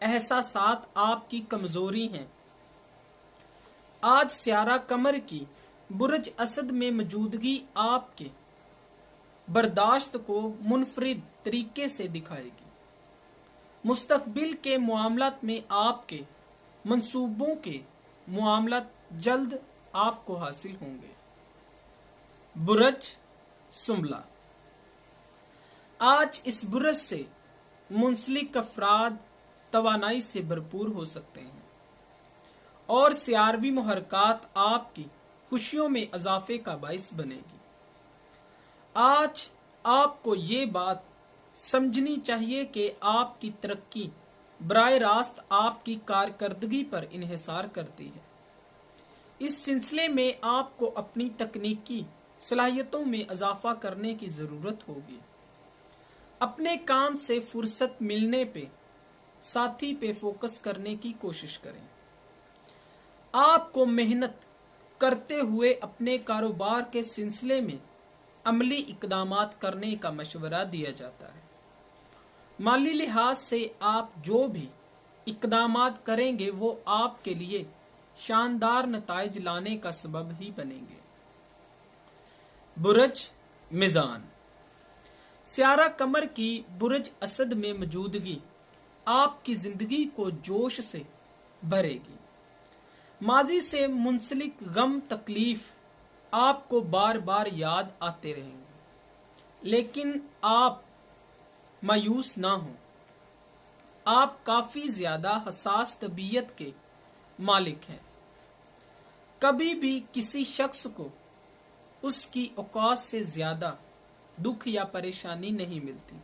احساسات آپ کی کمزوری ہیں۔ آج سیارہ قمر کی برج اسد میں موجودگی آپ کے برداشت کو منفرد طریقے سے دکھائے گی۔ مستقبل کے معاملات میں آپ کے منصوبوں کے معاملات جلد آپ کو حاصل ہوں گے۔ برج سنبلہ، آج اس برج سے منسلک افراد توانائی سے بھرپور ہو سکتے ہیں اور سیاروی محرکات آپ کی خوشیوں میں اضافے کا باعث بنے گی۔ آج آپ کو یہ بات سمجھنی چاہیے کہ آپ کی ترقی براہ راست آپ کی کارکردگی پر انحصار کرتی ہے۔ اس سلسلے میں آپ کو اپنی تکنیکی صلاحیتوں میں اضافہ کرنے کی ضرورت ہوگی۔ اپنے کام سے فرصت ملنے پہ ساتھی پہ فوکس کرنے کی کوشش کریں۔ آپ کو محنت کرتے ہوئے اپنے کاروبار کے سلسلے میں عملی اقدامات کرنے کا مشورہ دیا جاتا ہے۔ مالی لحاظ سے آپ جو بھی اقدامات کریں گے وہ آپ کے لیے شاندار نتائج لانے کا سبب ہی بنیں گے۔ برج میزان، سیارہ قمر کی برج اسد میں موجودگی آپ کی زندگی کو جوش سے بھرے گی۔ ماضی سے منسلک غم تکلیف آپ کو بار بار یاد آتے رہیں گے، لیکن آپ مایوس نہ ہوں۔ آپ کافی زیادہ حساس طبیعت کے مالک ہیں۔ کبھی بھی کسی شخص کو اس کی اوقات سے زیادہ دکھ یا پریشانی نہیں ملتی،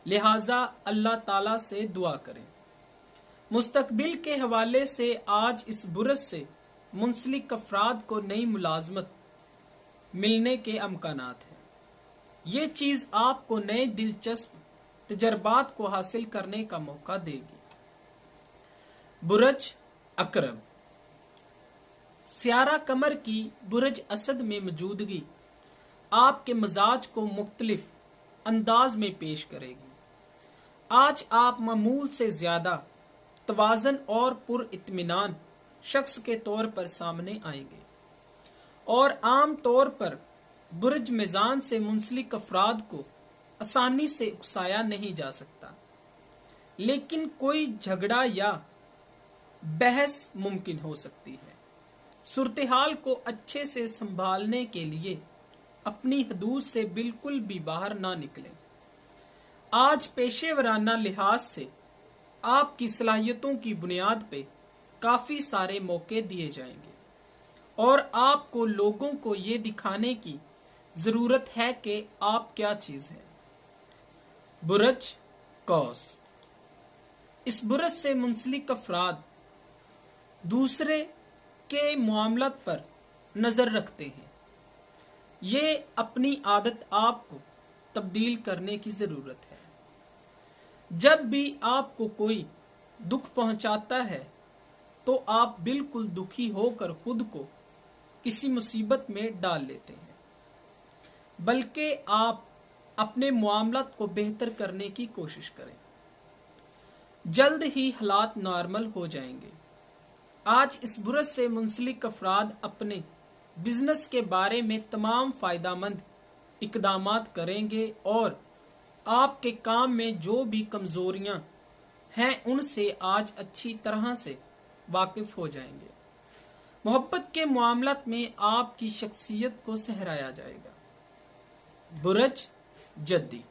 لہٰذا اللہ تعالیٰ سے دعا کریں۔ مستقبل کے حوالے سے آج اس برج سے منسلک افراد کو نئی ملازمت ملنے کے امکانات ہیں۔ یہ چیز آپ کو نئے دلچسپ تجربات کو حاصل کرنے کا موقع دے گی۔ برج عقرب، سیارہ قمر کی برج اسد میں موجودگی آپ کے مزاج کو مختلف انداز میں پیش کرے گی۔ آج آپ معمول سے زیادہ توازن اور پر اطمینان شخص کے طور پر سامنے آئیں گے، اور عام طور پر برج میزان سے منسلک افراد کو آسانی سے اکسایا نہیں جا سکتا، لیکن کوئی جھگڑا یا بحث ممکن ہو سکتی ہے۔ صورتحال کو اچھے سے سنبھالنے کے لیے اپنی حدود سے بالکل بھی باہر نہ نکلیں۔ آج پیشے ورانہ لحاظ سے آپ کی صلاحیتوں کی بنیاد پہ کافی سارے موقع دیے جائیں گے، اور آپ کو لوگوں کو یہ دکھانے کی ضرورت ہے کہ آپ کیا چیز ہیں۔ برج قوس، اس برج سے منسلک افراد دوسرے کے معاملات پر نظر رکھتے ہیں۔ یہ اپنی عادت آپ کو تبدیل کرنے کی ضرورت ہے۔ جب بھی آپ کو کوئی دکھ پہنچاتا ہے تو آپ بالکل دکھی ہو کر خود کو کسی مصیبت میں ڈال لیتے ہیں، بلکہ آپ اپنے معاملات کو بہتر کرنے کی کوشش کریں۔ جلد ہی حالات نارمل ہو جائیں گے۔ آج اس برج سے منسلک افراد اپنے بزنس کے بارے میں تمام فائدہ مند اقدامات کریں گے، اور آپ کے کام میں جو بھی کمزوریاں ہیں ان سے آج اچھی طرح سے واقف ہو جائیں گے۔ محبت کے معاملات میں آپ کی شخصیت کو سہرایا جائے گا۔ برج جدی،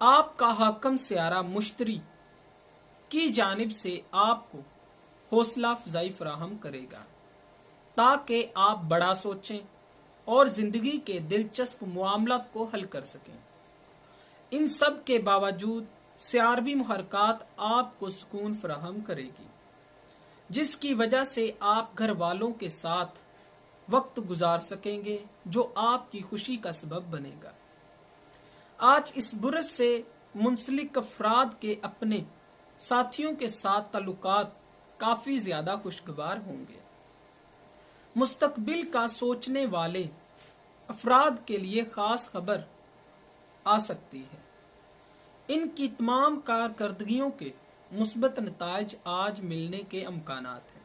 آپ کا حاکم سیارہ مشتری کی جانب سے آپ کو حوصلہ افزائی فراہم کرے گا تاکہ آپ بڑا سوچیں اور زندگی کے دلچسپ معاملات کو حل کر سکیں۔ ان سب کے باوجود سیاروی محرکات آپ کو سکون فراہم کرے گی، جس کی وجہ سے آپ گھر والوں کے ساتھ وقت گزار سکیں گے، جو آپ کی خوشی کا سبب بنے گا۔ آج اس برج سے منسلک افراد کے اپنے ساتھیوں کے ساتھ تعلقات کافی زیادہ خوشگوار ہوں گے۔ مستقبل کا سوچنے والے افراد کے لیے خاص خبر آ سکتی ہے۔ ان کی تمام کارکردگیوں کے مثبت نتائج آج ملنے کے امکانات ہیں۔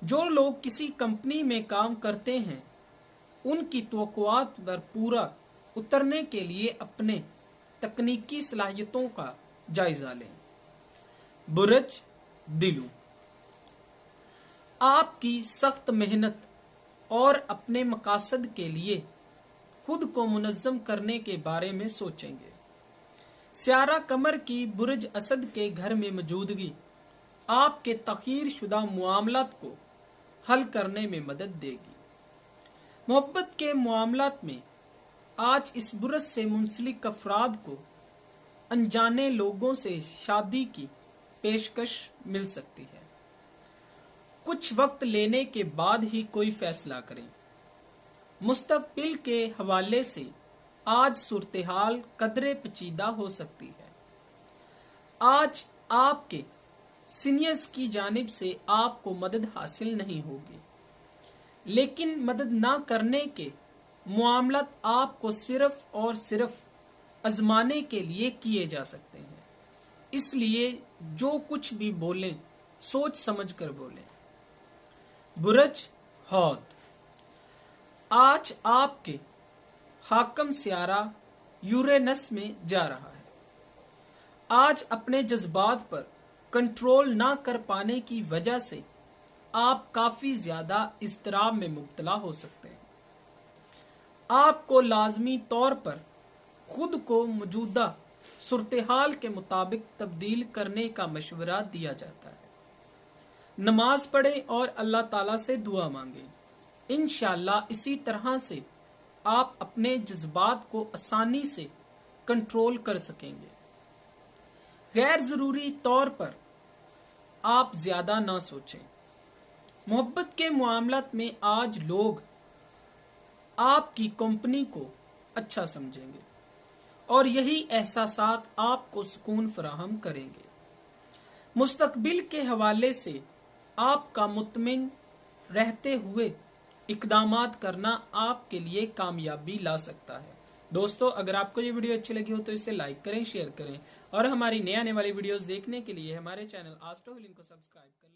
جو لوگ کسی کمپنی میں کام کرتے ہیں ان کی توقعات پر پورا اترنے کے لیے اپنے تکنیکی صلاحیتوں کا جائزہ لیں۔ برج دلو، آپ کی سخت محنت اور اپنے مقاصد کے لیے خود کو منظم کرنے کے بارے میں سوچیں گے۔ سیارہ قمر کی برج اسد کے گھر میں موجودگی آپ کے تاخیر شدہ معاملات کو حل کرنے میں مدد دے گی۔ محبت کے معاملات میں آج اس برج سے منسلک افراد کو انجانے لوگوں سے شادی کی پیشکش مل سکتی ہے۔ کچھ وقت لینے کے بعد ہی کوئی فیصلہ کریں۔ مستقبل کے حوالے سے آج صورتحال قدرے پیچیدہ ہو سکتی ہے۔ آج آپ کے سینئرز کی جانب سے آپ کو مدد حاصل نہیں ہوگی، لیکن مدد نہ کرنے کے معاملات آپ کو صرف اور صرف آزمانے کے لیے کیے جا سکتے ہیں۔ اس لیے جو کچھ بھی بولیں سوچ سمجھ کر بولیں۔ برج حوت، آج آپ کے حاکم سیارہ یورینس میں جا رہا ہے۔ آج اپنے جذبات پر کنٹرول نہ کر پانے کی وجہ سے آپ کافی زیادہ اضطراب میں مبتلا ہو سکتے ہیں۔ آپ کو لازمی طور پر خود کو موجودہ صورتحال کے مطابق تبدیل کرنے کا مشورہ دیا جاتا ہے۔ نماز پڑھیں اور اللہ تعالیٰ سے دعا مانگیں۔ انشاءاللہ اسی طرح سے آپ اپنے جذبات کو آسانی سے کنٹرول کر سکیں گے۔ غیر ضروری طور پر آپ زیادہ نہ سوچیں۔ محبت کے معاملات میں آج لوگ آپ کی کمپنی کو اچھا سمجھیں گے اور یہی احساسات آپ کو سکون فراہم کریں گے۔ مستقبل کے حوالے سے آپ کا مطمئن رہتے ہوئے اقدامات کرنا آپ کے لیے کامیابی لا سکتا ہے۔ دوستو، اگر آپ کو یہ ویڈیو اچھی لگی ہو تو اسے لائک کریں، شیئر کریں اور ہماری نئے آنے والی ویڈیوز دیکھنے کے لیے ہمارے چینل آسٹرو ہیلنگ کو سبسکرائب کریں۔